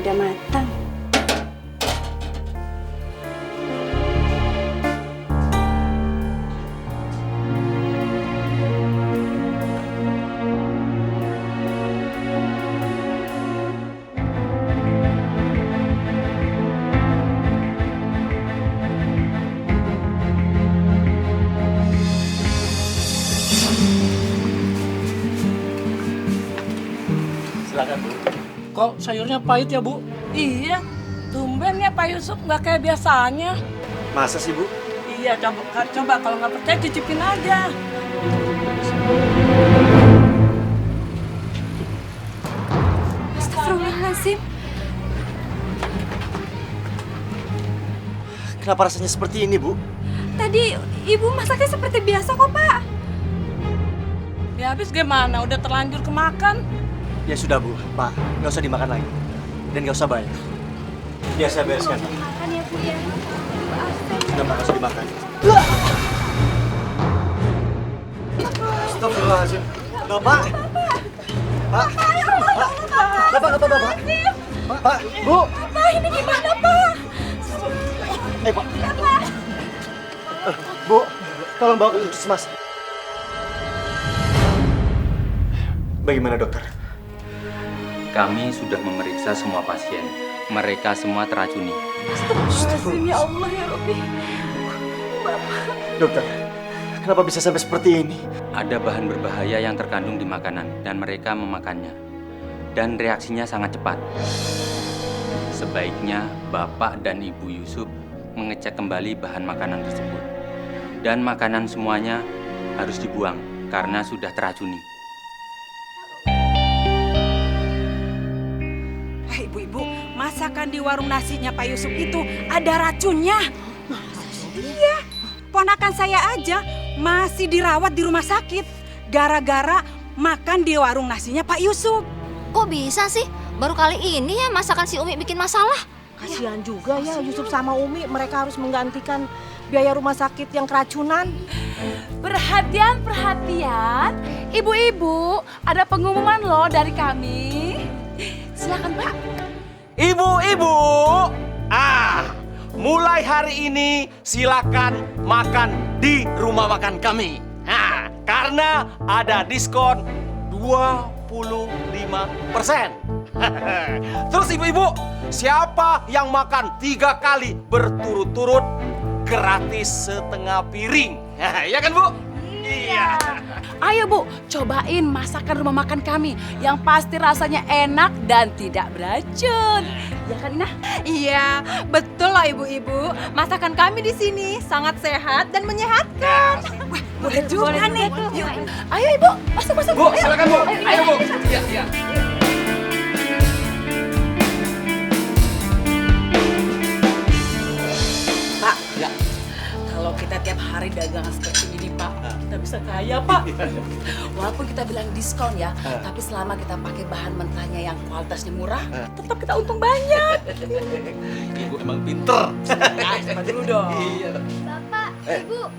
udah matang. Silakan Bu. Kok sayurnya pahit ya Bu? Iya, tumben ya Pak Yusuf nggak kayak biasanya. Masa sih Bu? Iya, coba kalau nggak percaya cicipin aja. Astagfirullahaladzim. Kenapa rasanya seperti ini Bu? Tadi ibu masaknya seperti biasa kok, Pak. Ya habis gimana? Udah terlanjur kemakan. Ya sudah Bu, Pak, nggak usah dimakan lagi. Dan nggak usah bayar. Biar saya bereskan Pak. Makan ya, Bu ya. Sudah Pak, nggak usah dimakan. Astagfirullahaladzim. Bapak! Pak! Bapak, Bapak! Pak, Bu! Pak, ini gimana, Pak? Pak! Bu, tolong bawa ke puskesmas. Bagaimana dokter? Kami sudah memeriksa semua pasien. Mereka semua teracuni. Astagfirullahaladzim, ya Allah, ya Rabbi. Dokter, kenapa bisa sampai seperti ini? Ada bahan berbahaya yang terkandung di makanan dan mereka memakannya. Dan reaksinya sangat cepat. Sebaiknya Bapak dan Ibu Yusuf mengecek kembali bahan makanan tersebut. Dan makanan semuanya harus dibuang karena sudah teracuni. Ibu-ibu, masakan di warung nasinya Pak Yusuf itu ada racunnya. Iya, ponakan saya aja masih dirawat di rumah sakit gara-gara makan di warung nasinya Pak Yusuf. Kok bisa sih? Baru kali ini ya masakan si Umi bikin masalah. Kasihan juga ya Yusuf sama Umi, mereka harus menggantikan biaya rumah sakit yang keracunan. Perhatian, ibu-ibu, ada pengumuman loh dari kami. Silakan Pak. Ibu-ibu, mulai hari ini silakan makan di rumah makan kami. Karena ada diskon 25%. Terus ibu-ibu, siapa yang makan 3 kali berturut-turut gratis setengah piring. Ya kan Bu? Iya. Ayo Bu, cobain masakan rumah makan kami yang pasti rasanya enak dan tidak beracun. Ya kan Ina? Iya, betul loh ibu-ibu. Masakan kami di sini sangat sehat dan menyehatkan. Boleh juga nih. Yuk. Ayo Ibu, masuk. Bu, silakan Bu. Ayo Bu. Iya, iya. Pak, kalau kita tiap hari dagangan seperti ini Pak, kita bisa kaya Pak. Walaupun kita bilang diskon ya, tapi selama kita pakai bahan mentahnya yang kualitasnya murah, tetap kita untung banyak. Ibu emang pinter. Nah, coba dulu dong. Iya. Bapak, Ibu,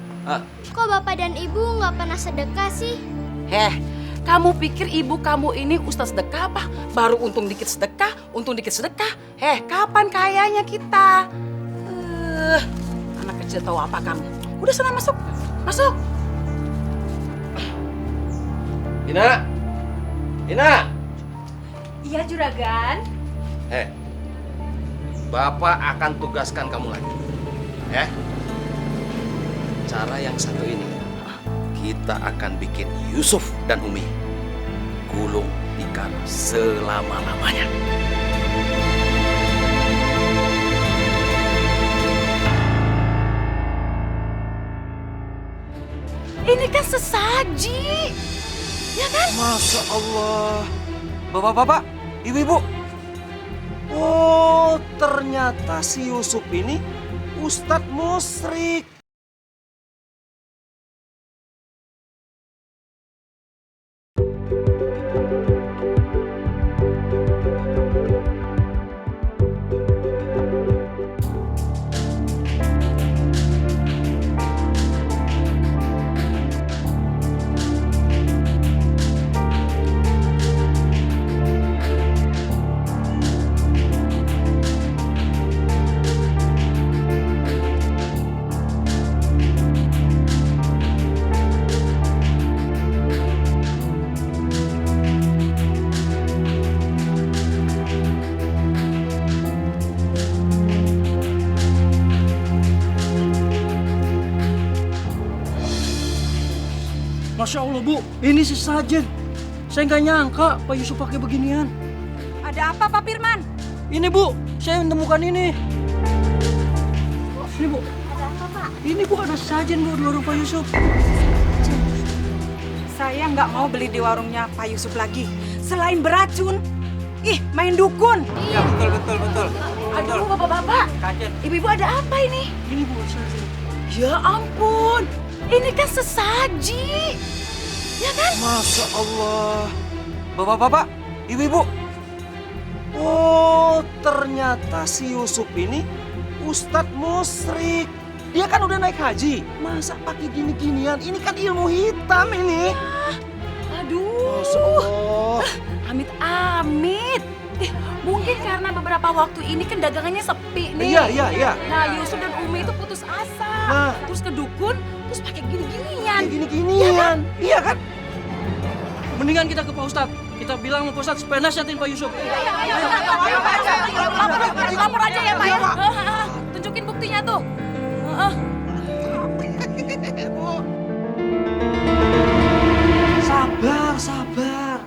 kok Bapak dan Ibu nggak pernah sedekah sih? Kamu pikir ibu kamu ini ustaz sedekah apa? Baru untung dikit sedekah. Kapan kayanya kita? Anak kecil tahu apa kamu? Udah sana masuk. Ina. Iya juragan. Bapak akan tugaskan kamu lagi. Ya. Cara yang satu ini, kita akan bikin Yusuf dan Umi gulung tikar selama-lamanya. Ini kan sesaji. Ya kan? Masya Allah. Bapak-bapak, ibu-ibu. Oh, ternyata si Yusuf ini Ustadz Musyrik. Masya Allah Bu, ini sesajen. Saya nggak nyangka Pak Yusuf pakai beginian. Ada apa Pak Firman? Ini Bu, saya menemukan ini. Ini Bu. Ada apa, Pak? Ini Bu, ada sesajen Bu di warung Pak Yusuf. Saya nggak mau beli di warungnya Pak Yusuf lagi. Selain beracun, main dukun. Ya betul. Aduh, bapak-bapak. Ibu-ibu ada apa ini? Ini Bu, sesajen. Ya ampun, ini kan sesaji. Ya kan? Masya Allah. Bapak-bapak, ibu-ibu. Oh, ternyata si Yusuf ini Ustadz musyrik. Dia kan udah naik haji. Masa pakai gini-ginian? Ini kan ilmu hitam ini. Aduh. Masya Allah. Amit-amit. Mungkin karena beberapa waktu ini kan dagangannya sepi nih. Iya. Nah, Yusuf dan Umi itu putus asa. Nah. Terus ke dukun, terus pakai gini-ginian. Kayak gini-ginian. Iya kan? Mendingan kita ke Pak Ustadz. Kita bilang sama Pak Ustadz supaya nasihatin Pak Yusuf. Lapor aja ya, Pak ya. Tunjukin buktinya tuh. Sabar.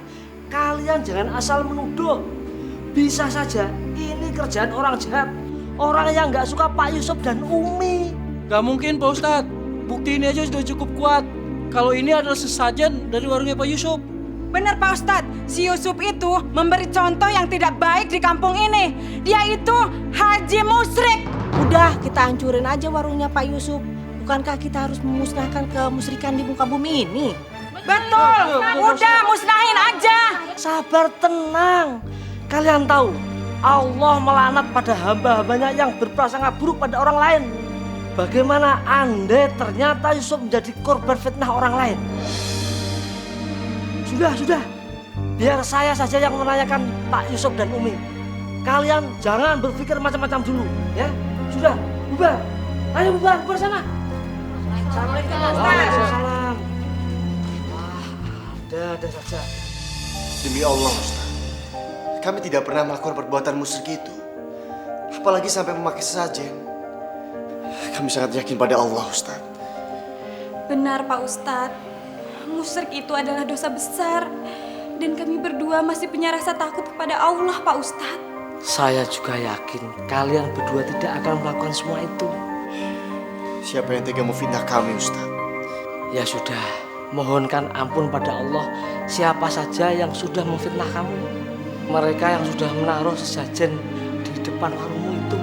Kalian jangan asal menuduh. Bisa saja ini kerjaan orang jahat. Orang yang nggak suka Pak Yusuf dan Umi. Gak mungkin Pak Ustadz. Bukti ini aja sudah cukup kuat. Kalau ini adalah sesajen dari warungnya Pak Yusuf. Benar Pak Ustadz, si Yusuf itu memberi contoh yang tidak baik di kampung ini. Dia itu haji musyrik. Udah, kita hancurin aja warungnya Pak Yusuf. Bukankah kita harus memusnahkan kemusyrikan di muka bumi ini? Betul, udah musnahin aja. Sabar, tenang. Kalian tahu, Allah melaknat pada hamba-hambanya yang berprasangka buruk pada orang lain. Bagaimana andai ternyata Yusuf menjadi korban fitnah orang lain? Sudah. Biar saya saja yang menanyakan Pak Yusuf dan Umi. Kalian jangan berpikir macam-macam dulu, ya. Sudah, bubar. Ayo bubar sana. Assalamualaikum. Waalaikumsalam. Wah, ada saja. Demi Allah, Ustaz. Kami tidak pernah melakukan perbuatan musyrik itu. Apalagi sampai memakai sesajen. Kami sangat yakin pada Allah, Ustaz. Benar Pak Ustadz, musyrik itu adalah dosa besar. Dan kami berdua masih punya rasa takut kepada Allah Pak Ustadz. Saya juga yakin kalian berdua tidak akan melakukan semua itu. Siapa yang tega memfitnah kami, Ustaz? Ya sudah, mohonkan ampun pada Allah siapa saja yang sudah memfitnah kamu. Mereka yang sudah menaruh sesajen di depan warungmu itu.